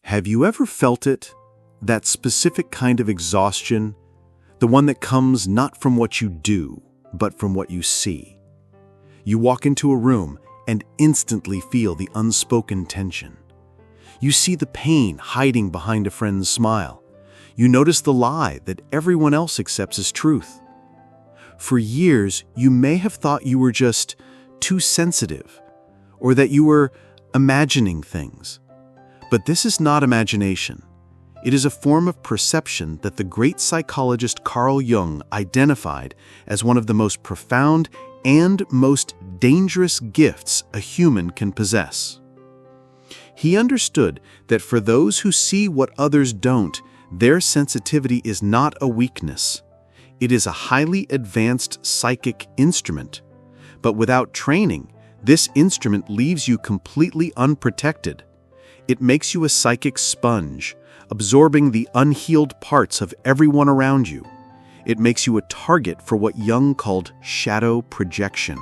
Have you ever felt it? That specific kind of exhaustion? The one that comes not from what you do, but from what you see. You walk into a room and instantly feel the unspoken tension. You see the pain hiding behind a friend's smile. You notice the lie that everyone else accepts as truth. For years, you may have thought you were just too sensitive, or that you were imagining things. But this is not imagination. It is a form of perception that the great psychologist Carl Jung identified as one of the most profound and most dangerous gifts a human can possess. He understood that for those who see what others don't, their sensitivity is not a weakness. It is a highly advanced psychic instrument. But without training, this instrument leaves you completely unprotected. It makes you a psychic sponge, absorbing the unhealed parts of everyone around you. It makes you a target for what Jung called shadow projection.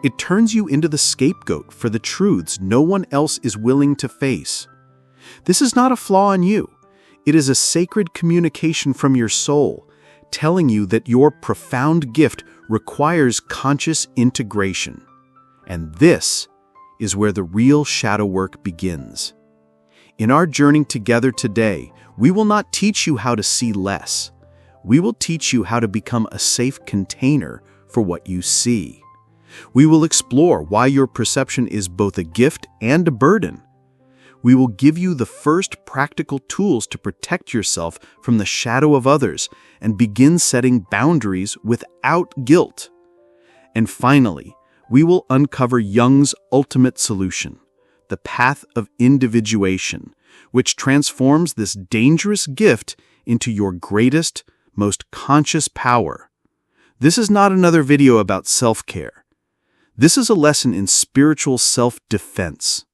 It turns you into the scapegoat for the truths no one else is willing to face. This is not a flaw in you. It is a sacred communication from your soul, telling you that your profound gift requires conscious integration. And this is where the real shadow work begins. In our journey together today, we will not teach you how to see less. We will teach you how to become a safe container for what you see. We will explore why your perception is both a gift and a burden. We will give you the first practical tools to protect yourself from the shadow of others and begin setting boundaries without guilt. And finally, we will uncover Jung's ultimate solution, the path of individuation, which transforms this dangerous gift into your greatest, most conscious power. This is not another video about self-care. This is a lesson in spiritual self-defense.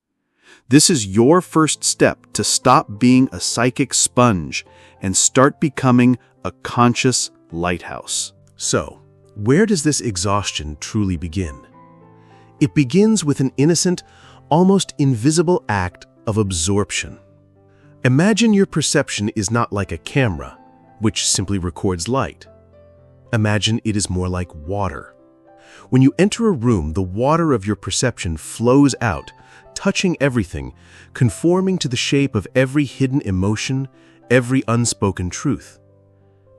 This is your first step to stop being a psychic sponge and start becoming a conscious lighthouse. So, where does this exhaustion truly begin? It begins with an innocent, almost invisible act of absorption. Imagine your perception is not like a camera, which simply records light. Imagine it is more like water. When you enter a room, the water of your perception flows out, touching everything, conforming to the shape of every hidden emotion, every unspoken truth.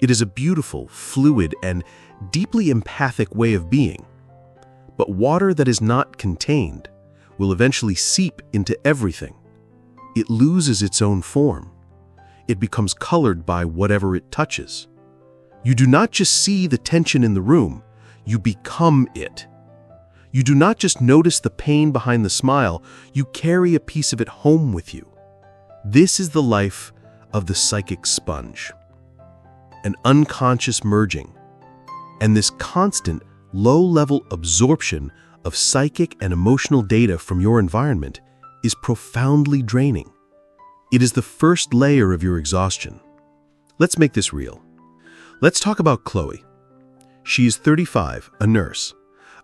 It is a beautiful, fluid, and deeply empathic way of being. But water that is not contained will eventually seep into everything. It loses its own form. It becomes colored by whatever it touches. You do not just see the tension in the room, you become it. You do not just notice the pain behind the smile, you carry a piece of it home with you. This is the life of the psychic sponge. An unconscious merging, and this constant, low-level absorption of psychic and emotional data from your environment is profoundly draining. It is the first layer of your exhaustion. Let's make this real. Let's talk about Chloe. She is 35, a nurse,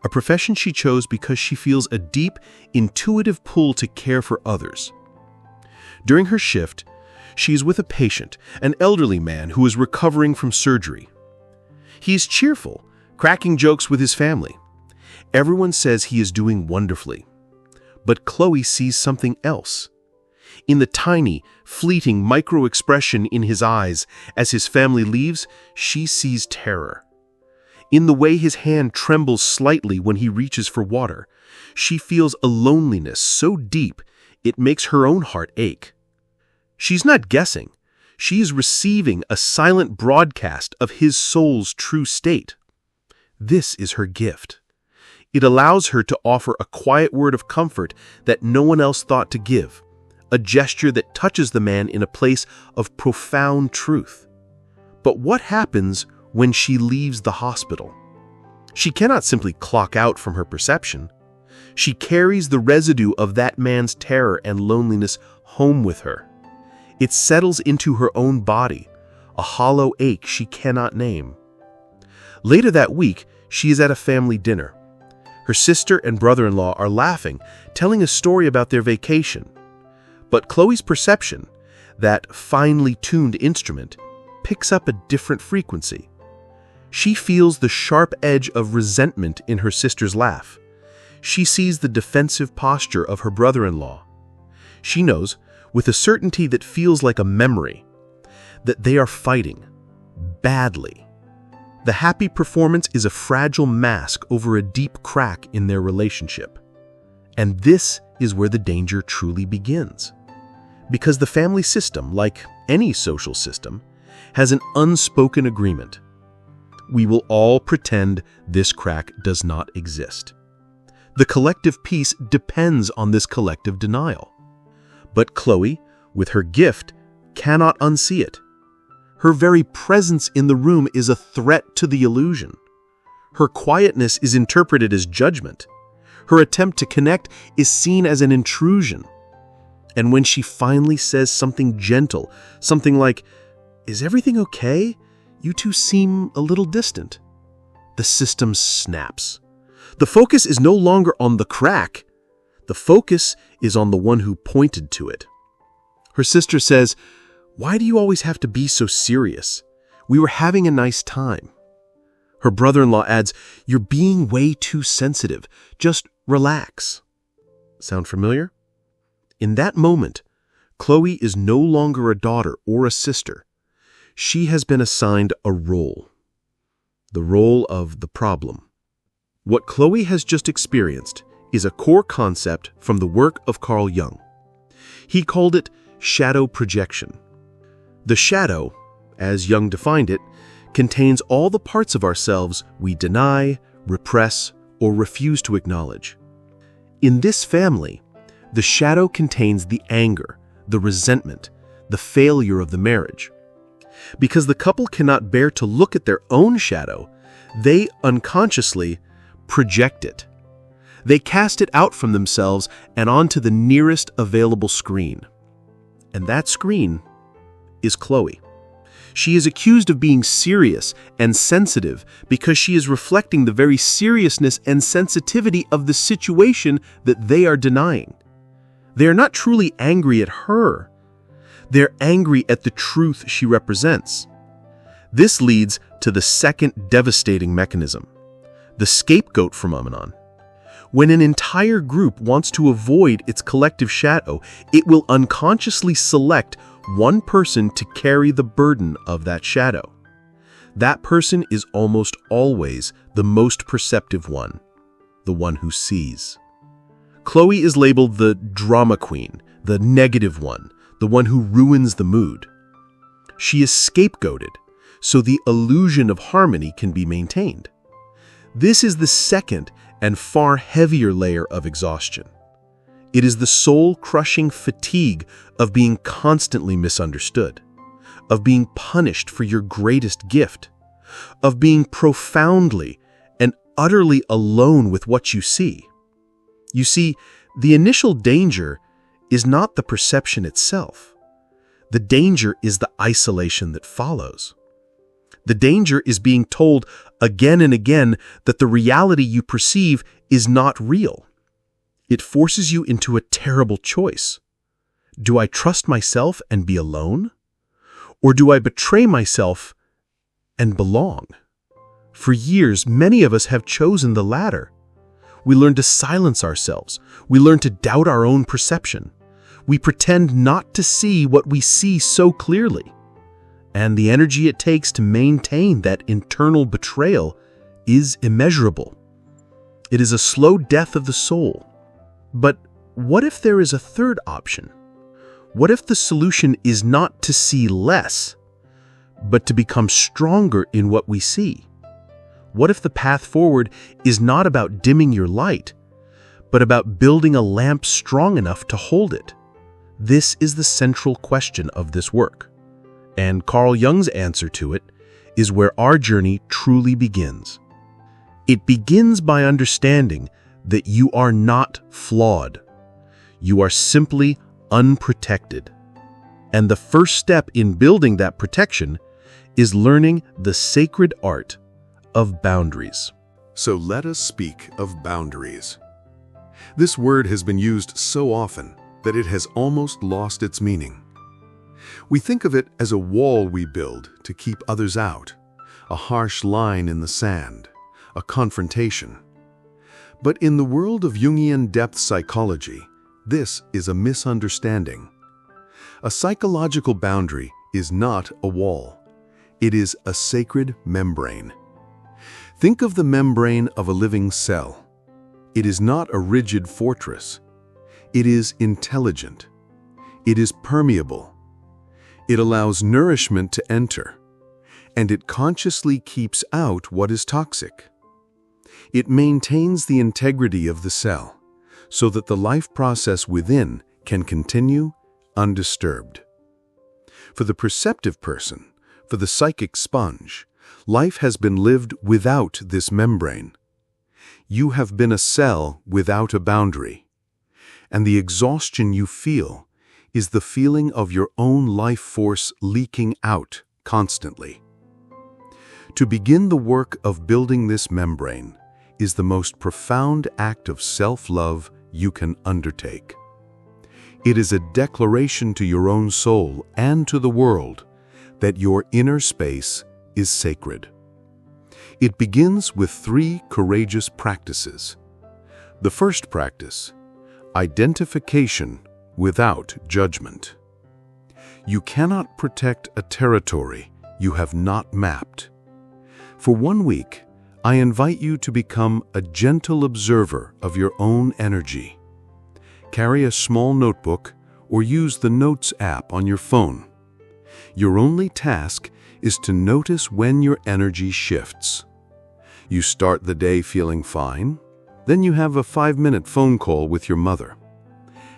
a profession she chose because she feels a deep, intuitive pull to care for others. During her shift, she is with a patient, an elderly man who is recovering from surgery. He is cheerful, cracking jokes with his family. Everyone says he is doing wonderfully. But Chloe sees something else. In the tiny, fleeting micro-expression in his eyes as his family leaves, she sees terror. In the way his hand trembles slightly when he reaches for water, she feels a loneliness so deep it makes her own heart ache. She's not guessing. She is receiving a silent broadcast of his soul's true state. This is her gift. It allows her to offer a quiet word of comfort that no one else thought to give, a gesture that touches the man in a place of profound truth. But what happens when she leaves the hospital? She cannot simply clock out from her perception. She carries the residue of that man's terror and loneliness home with her. It settles into her own body, a hollow ache she cannot name. Later that week, she is at a family dinner. Her sister and brother-in-law are laughing, telling a story about their vacation. But Chloe's perception, that finely tuned instrument, picks up a different frequency. She feels the sharp edge of resentment in her sister's laugh. She sees the defensive posture of her brother-in-law. She knows, with a certainty that feels like a memory, that they are fighting badly. The happy performance is a fragile mask over a deep crack in their relationship. And this is where the danger truly begins. Because the family system, like any social system, has an unspoken agreement. We will all pretend this crack does not exist. The collective peace depends on this collective denial. But Chloe, with her gift, cannot unsee it. Her very presence in the room is a threat to the illusion. Her quietness is interpreted as judgment. Her attempt to connect is seen as an intrusion. And when she finally says something gentle, something like, "Is everything okay? You two seem a little distant," the system snaps. The focus is no longer on the crack. The focus is on the one who pointed to it. Her sister says, "Why do you always have to be so serious? We were having a nice time." Her brother-in-law adds, "You're being way too sensitive. Just relax." Sound familiar? In that moment, Chloe is no longer a daughter or a sister. She has been assigned a role. The role of the problem. What Chloe has just experienced is a core concept from the work of Carl Jung. He called it shadow projection. The shadow, as Jung defined it, contains all the parts of ourselves we deny, repress, or refuse to acknowledge. In this family, the shadow contains the anger, the resentment, the failure of the marriage. Because the couple cannot bear to look at their own shadow, they unconsciously project it. They cast it out from themselves and onto the nearest available screen. And that screen is Chloe. She is accused of being serious and sensitive because she is reflecting the very seriousness and sensitivity of the situation that they are denying. They are not truly angry at her. They're angry at the truth she represents. This leads to the second devastating mechanism, the scapegoat phenomenon. When an entire group wants to avoid its collective shadow, it will unconsciously select one person to carry the burden of that shadow. That person is almost always the most perceptive one, the one who sees. Chloe is labeled the drama queen, the negative one, the one who ruins the mood. She is scapegoated, so the illusion of harmony can be maintained. This is the second and far heavier layer of exhaustion. It is the soul-crushing fatigue of being constantly misunderstood, of being punished for your greatest gift, of being profoundly and utterly alone with what you see. You see, the initial danger is not the perception itself. The danger is the isolation that follows. The danger is being told again and again that the reality you perceive is not real. It forces you into a terrible choice. Do I trust myself and be alone? Or do I betray myself and belong? For years, many of us have chosen the latter. We learn to silence ourselves. We learn to doubt our own perception. We pretend not to see what we see so clearly. And the energy it takes to maintain that internal betrayal is immeasurable. It is a slow death of the soul. But what if there is a third option? What if the solution is not to see less, but to become stronger in what we see? What if the path forward is not about dimming your light, but about building a lamp strong enough to hold it? This is the central question of this work. And Carl Jung's answer to it is where our journey truly begins. It begins by understanding that you are not flawed. You are simply unprotected. And the first step in building that protection is learning the sacred art of boundaries. So let us speak of boundaries. This word has been used so often that it has almost lost its meaning. We think of it as a wall we build to keep others out, a harsh line in the sand, a confrontation. But in the world of Jungian depth psychology, this is a misunderstanding. A psychological boundary is not a wall. It is a sacred membrane. Think of the membrane of a living cell. It is not a rigid fortress. It is intelligent. It is permeable. It allows nourishment to enter, and it consciously keeps out what is toxic. It maintains the integrity of the cell so that the life process within can continue undisturbed. For the perceptive person, for the psychic sponge, life has been lived without this membrane. You have been a cell without a boundary, and the exhaustion you feel is the feeling of your own life force leaking out constantly. To begin the work of building this membrane is the most profound act of self-love you can undertake. It is a declaration to your own soul and to the world that your inner space is sacred. It begins with 3 courageous practices. The first practice, identification without judgment. You cannot protect a territory you have not mapped. For 1 week, I invite you to become a gentle observer of your own energy. Carry a small notebook or use the Notes app on your phone. Your only task is to notice when your energy shifts. You start the day feeling fine, then you have a 5-minute phone call with your mother.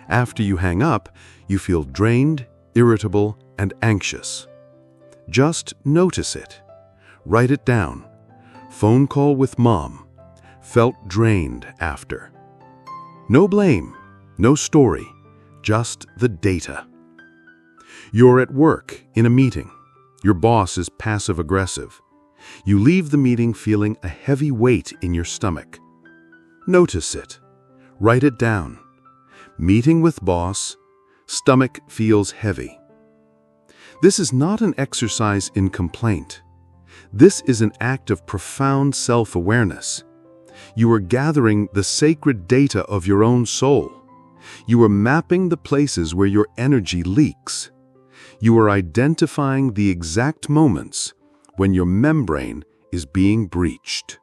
After you hang up, you feel drained, irritable, and anxious. Just notice it. Write it down. Phone call with mom. Felt drained after. No blame, no story, just the data. You're at work, in a meeting. Your boss is passive-aggressive. You leave the meeting feeling a heavy weight in your stomach. Notice it. Write it down. Meeting with boss, stomach feels heavy. This is not an exercise in complaint. This is an act of profound self-awareness. You are gathering the sacred data of your own soul. You are mapping the places where your energy leaks. You are identifying the exact moments when your membrane is being breached.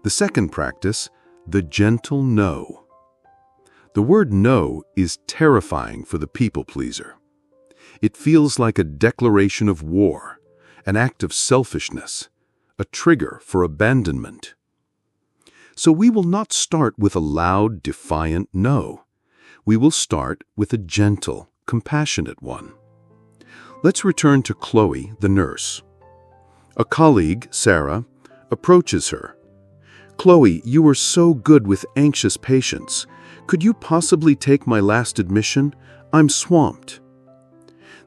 The second practice, the gentle no. The word no is terrifying for the people-pleaser. It feels like a declaration of war, an act of selfishness, a trigger for abandonment. So we will not start with a loud, defiant no. We will start with a gentle, compassionate one. Let's return to Chloe, the nurse. A colleague, Sarah, approaches her. "Chloe, you were so good with anxious patients. Could you possibly take my last admission? I'm swamped."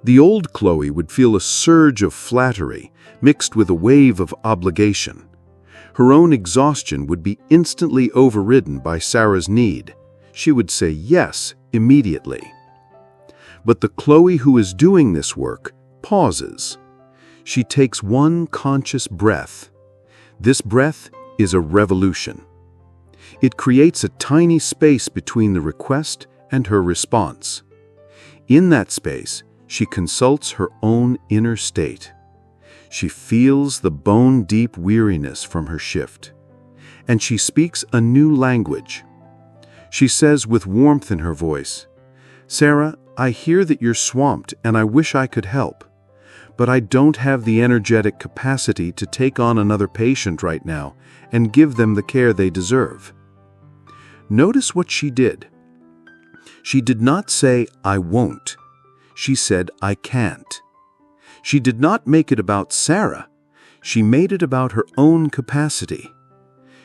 The old Chloe would feel a surge of flattery mixed with a wave of obligation. Her own exhaustion would be instantly overridden by Sarah's need. She would say yes immediately. But the Chloe who is doing this work pauses. She takes one conscious breath. This breath is a revolution. It creates a tiny space between the request and her response. In that space, she consults her own inner state. She feels the bone-deep weariness from her shift, and she speaks a new language. She says with warmth in her voice, "Sarah, I hear that you're swamped and I wish I could help, but I don't have the energetic capacity to take on another patient right now and give them the care they deserve." Notice what she did. She did not say, "I won't." She said, "I can't." She did not make it about Sarah. She made it about her own capacity.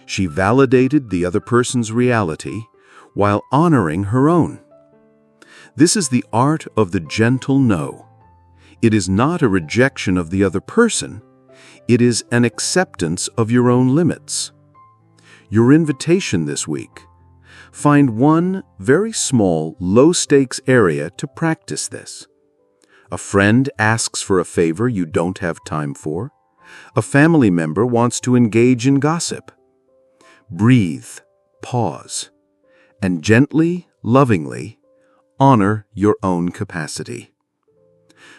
She validated the other person's reality while honoring her own. This is the art of the gentle no. It is not a rejection of the other person. It is an acceptance of your own limits. Your invitation this week: find one very small, low-stakes area to practice this. A friend asks for a favor you don't have time for. A family member wants to engage in gossip. Breathe, pause, and gently, lovingly, honor your own capacity.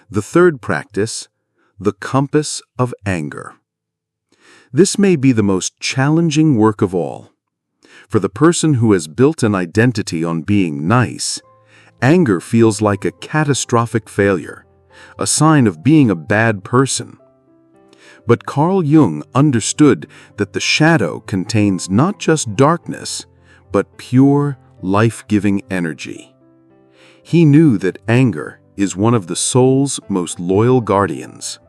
The third practice, the compass of anger. This may be the most challenging work of all. For the person who has built an identity on being nice, anger feels like a catastrophic failure, a sign of being a bad person. But Carl Jung understood that the shadow contains not just darkness, but pure, life-giving energy. He knew that anger is one of the soul's most loyal guardians.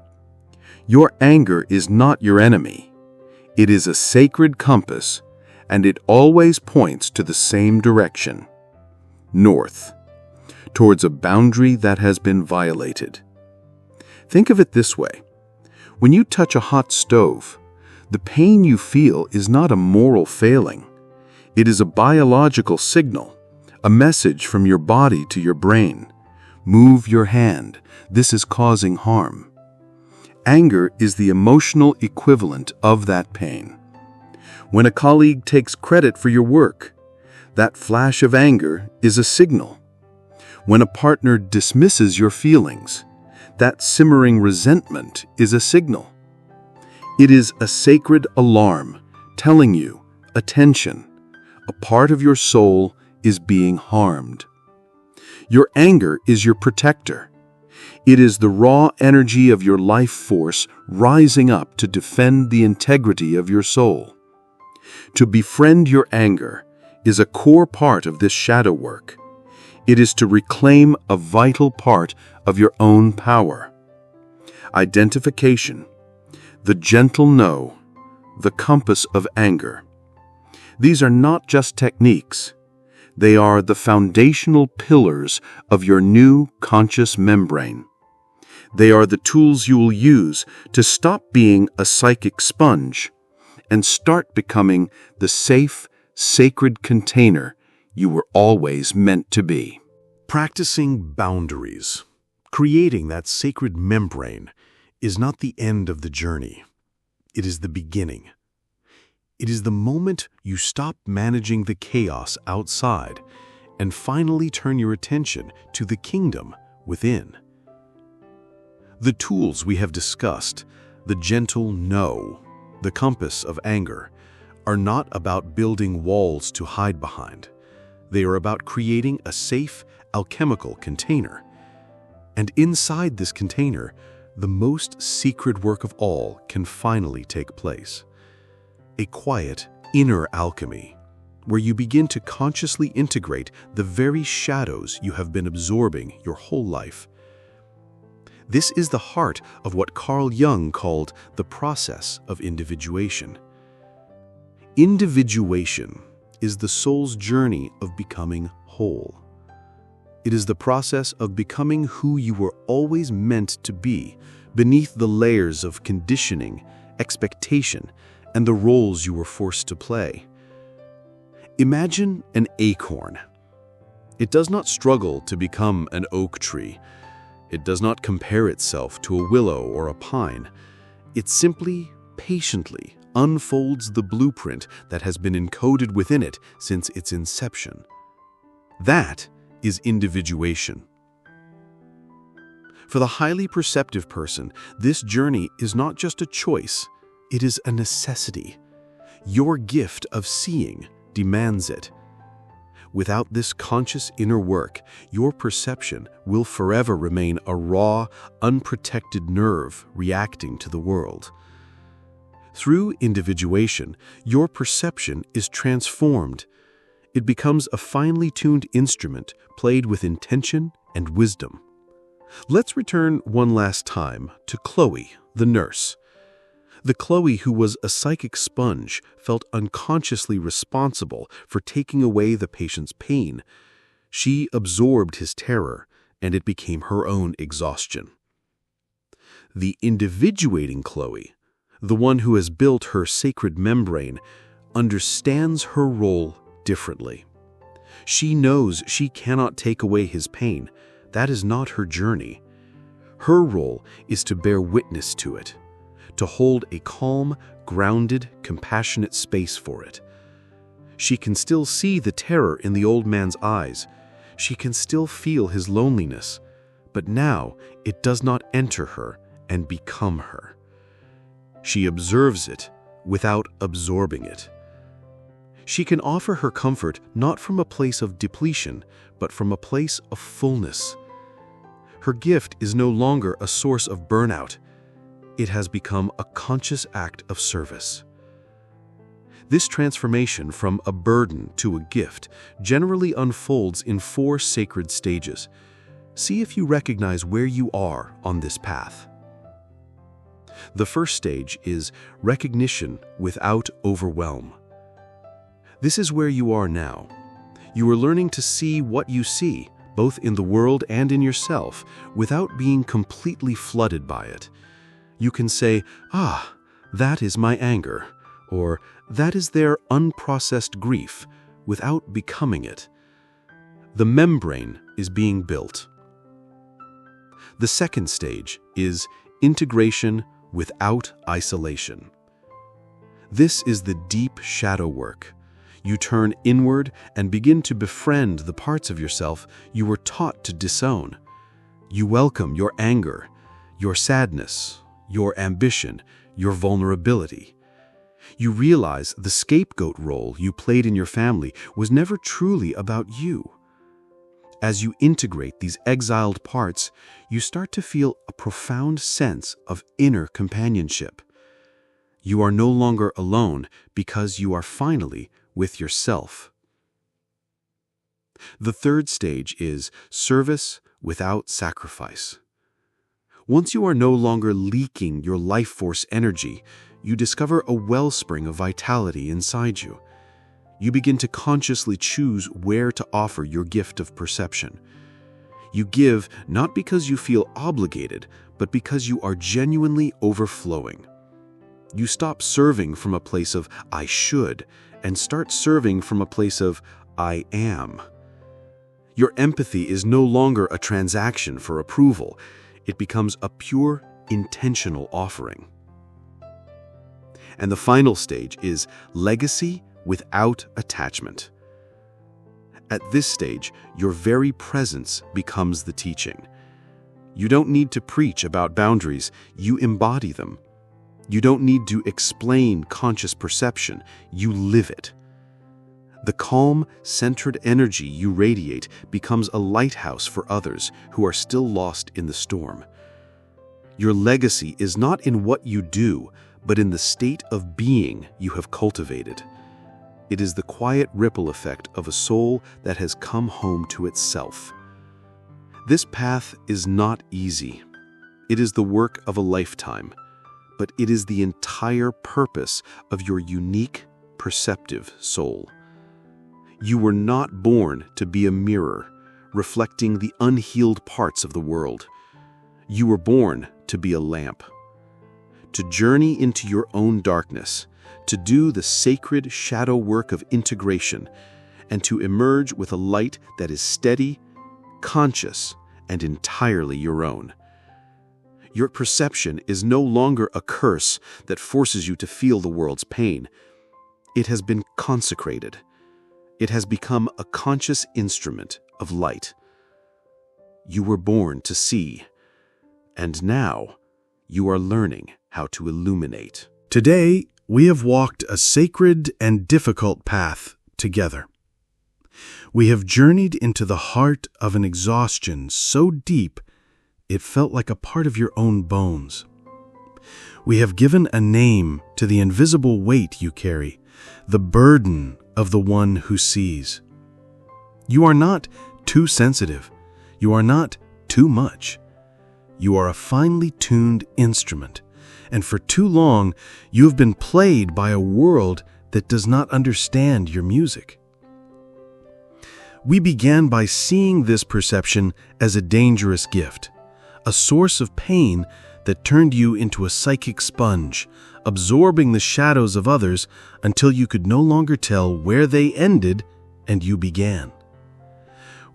Your anger is not your enemy. It is a sacred compass, and it always points to the same direction, north, towards a boundary that has been violated. Think of it this way. When you touch a hot stove, the pain you feel is not a moral failing. It is a biological signal, a message from your body to your brain. Move your hand. This is causing harm. Anger is the emotional equivalent of that pain. When a colleague takes credit for your work, that flash of anger is a signal. When a partner dismisses your feelings, that simmering resentment is a signal. It is a sacred alarm telling you, attention, a part of your soul is being harmed. Your anger is your protector. It is the raw energy of your life force rising up to defend the integrity of your soul. To befriend your anger is a core part of this shadow work. It is to reclaim a vital part of your own power. Identification, the gentle no, the compass of anger. These are not just techniques. They are the foundational pillars of your new conscious membrane. They are the tools you will use to stop being a psychic sponge and start becoming the safe, sacred container you were always meant to be. Practicing boundaries, creating that sacred membrane, is not the end of the journey. It is the beginning. It is the moment you stop managing the chaos outside and finally turn your attention to the kingdom within. The tools we have discussed, the gentle no, the compass of anger, are not about building walls to hide behind. They are about creating a safe, alchemical container. And inside this container, the most secret work of all can finally take place. A quiet, inner alchemy, where you begin to consciously integrate the very shadows you have been absorbing your whole life. This is the heart of what Carl Jung called the process of individuation. Individuation is the soul's journey of becoming whole. It is the process of becoming who you were always meant to be, beneath the layers of conditioning, expectation, and the roles you were forced to play. Imagine an acorn. It does not struggle to become an oak tree. It does not compare itself to a willow or a pine. It simply, patiently unfolds the blueprint that has been encoded within it since its inception. That is individuation. For the highly perceptive person, this journey is not just a choice, it is a necessity. Your gift of seeing demands it. Without this conscious inner work, your perception will forever remain a raw, unprotected nerve reacting to the world. Through individuation, your perception is transformed. It becomes a finely tuned instrument played with intention and wisdom. Let's return one last time to Chloe, the nurse. The Chloe who was a psychic sponge felt unconsciously responsible for taking away the patient's pain. She absorbed his terror, and it became her own exhaustion. The individuating Chloe, the one who has built her sacred membrane, understands her role differently. She knows she cannot take away his pain. That is not her journey. Her role is to bear witness to it, to hold a calm, grounded, compassionate space for it. She can still see the terror in the old man's eyes. She can still feel his loneliness, but now it does not enter her and become her. She observes it without absorbing it. She can offer her comfort not from a place of depletion, but from a place of fullness. Her gift is no longer a source of burnout. It has become a conscious act of service. This transformation from a burden to a gift generally unfolds in 4 sacred stages. See if you recognize where you are on this path. The first stage is recognition without overwhelm. This is where you are now. You are learning to see what you see, both in the world and in yourself, without being completely flooded by it. You can say, "Ah, that is my anger," or "that is their unprocessed grief," without becoming it. The membrane is being built. The second stage is integration without isolation. This is the deep shadow work. You turn inward and begin to befriend the parts of yourself you were taught to disown. You welcome your anger, your sadness, your ambition, your vulnerability. You realize the scapegoat role you played in your family was never truly about you. As you integrate these exiled parts, you start to feel a profound sense of inner companionship. You are no longer alone because you are finally with yourself. The third stage is service without sacrifice. Once you are no longer leaking your life force energy, you discover a wellspring of vitality inside you. You begin to consciously choose where to offer your gift of perception. You give not because you feel obligated, but because you are genuinely overflowing. You stop serving from a place of "I should" and start serving from a place of "I am." Your empathy is no longer a transaction for approval. It becomes a pure, intentional offering. And the final stage is legacy without attachment. At this stage, your very presence becomes the teaching. You don't need to preach about boundaries, you embody them. You don't need to explain conscious perception, you live it. The calm, centered energy you radiate becomes a lighthouse for others who are still lost in the storm. Your legacy is not in what you do, but in the state of being you have cultivated. It is the quiet ripple effect of a soul that has come home to itself. This path is not easy. It is the work of a lifetime, but it is the entire purpose of your unique, perceptive soul. You were not born to be a mirror, reflecting the unhealed parts of the world. You were born to be a lamp, to journey into your own darkness, to do the sacred shadow work of integration, and to emerge with a light that is steady, conscious, and entirely your own. Your perception is no longer a curse that forces you to feel the world's pain. It has been consecrated. It has become a conscious instrument of light. You were born to see, and now you are learning how to illuminate. Today, we have walked a sacred and difficult path together. We have journeyed into the heart of an exhaustion so deep it felt like a part of your own bones. We have given a name to the invisible weight you carry, the burden of the one who sees. You are not too sensitive. You are not too much. You are a finely tuned instrument, and for too long you have been played by a world that does not understand your music. We began by seeing this perception as a dangerous gift, a source of pain that turned you into a psychic sponge, absorbing the shadows of others until you could no longer tell where they ended and you began.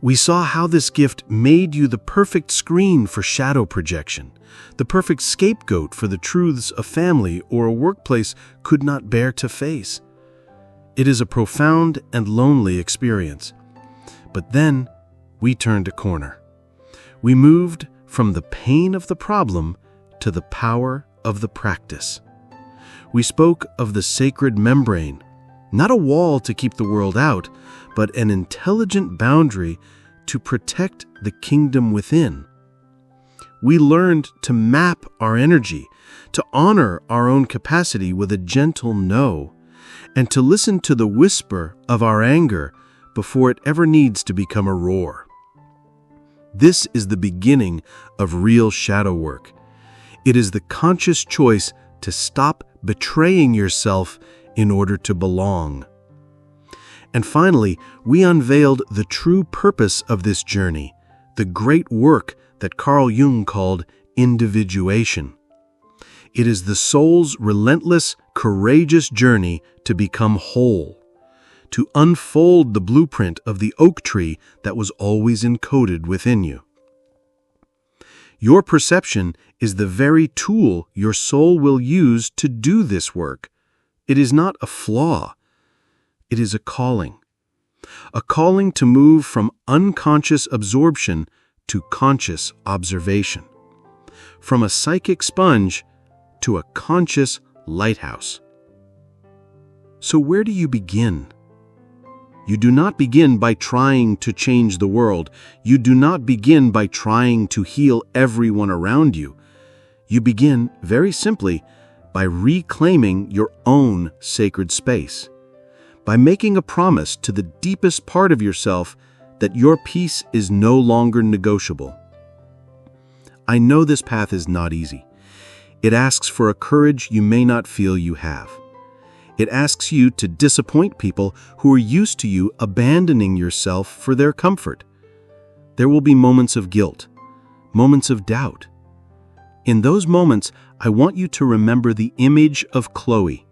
We saw how this gift made you the perfect screen for shadow projection, the perfect scapegoat for the truths a family or a workplace could not bear to face. It is a profound and lonely experience. But then we turned a corner. We moved from the pain of the problem to the power of the practice. We spoke of the sacred membrane, not a wall to keep the world out, but an intelligent boundary to protect the kingdom within. We learned to map our energy, to honor our own capacity with a gentle no, and to listen to the whisper of our anger before it ever needs to become a roar. This is the beginning of real shadow work. It is the conscious choice to stop betraying yourself in order to belong. And finally, we unveiled the true purpose of this journey, the great work that Carl Jung called individuation. It is the soul's relentless, courageous journey to become whole, to unfold the blueprint of the oak tree that was always encoded within you. Your perception is the very tool your soul will use to do this work. It is not a flaw. It is a calling to move from unconscious absorption to conscious observation, from a psychic sponge to a conscious lighthouse. So where do you begin? You do not begin by trying to change the world. You do not begin by trying to heal everyone around you. You begin, very simply, by reclaiming your own sacred space, by making a promise to the deepest part of yourself that your peace is no longer negotiable. I know this path is not easy. It asks for a courage you may not feel you have. It asks you to disappoint people who are used to you abandoning yourself for their comfort. There will be moments of guilt, moments of doubt. In those moments, I want you to remember the image of Chloe,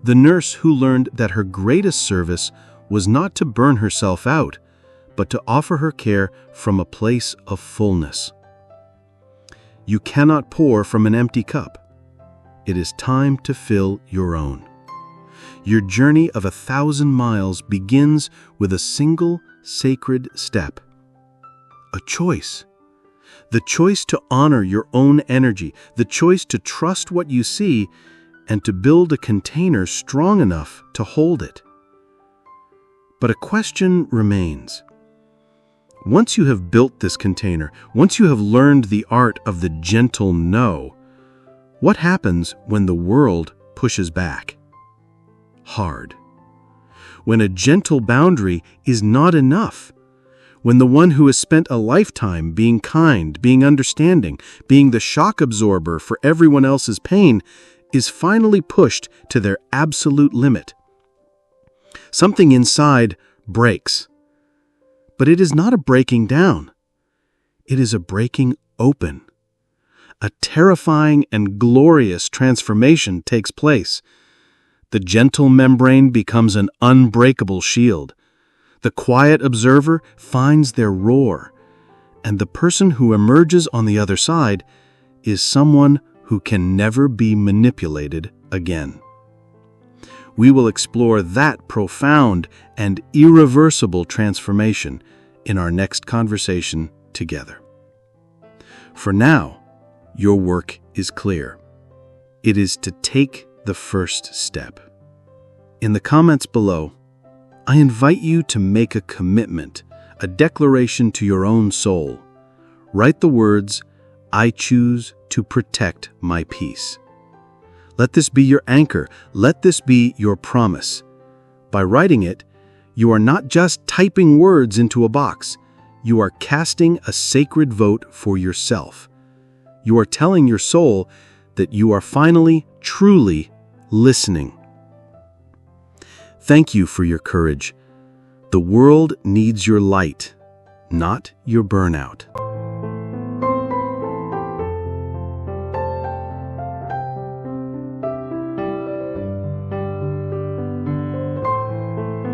the nurse who learned that her greatest service was not to burn herself out, but to offer her care from a place of fullness. You cannot pour from an empty cup. It is time to fill your own. Your journey of 1,000 miles begins with a single sacred step. A choice. The choice to honor your own energy, the choice to trust what you see, and to build a container strong enough to hold it. But a question remains. Once you have built this container, once you have learned the art of the gentle no, what happens when the world pushes back? Hard. When a gentle boundary is not enough. When the one who has spent a lifetime being kind, being understanding, being the shock absorber for everyone else's pain is finally pushed to their absolute limit. Something inside breaks. But it is not a breaking down. It is a breaking open. A terrifying and glorious transformation takes place. The gentle membrane becomes an unbreakable shield. The quiet observer finds their roar, and the person who emerges on the other side is someone who can never be manipulated again. We will explore that profound and irreversible transformation in our next conversation together. For now, your work is clear. It is to take the first step. In the comments below, I invite you to make a commitment, a declaration to your own soul. Write the words, "I choose to protect my peace." Let this be your anchor. Let this be your promise. By writing it, you are not just typing words into a box. You are casting a sacred vote for yourself. You are telling your soul that you are finally, truly listening. Thank you for your courage. The world needs your light, not your burnout.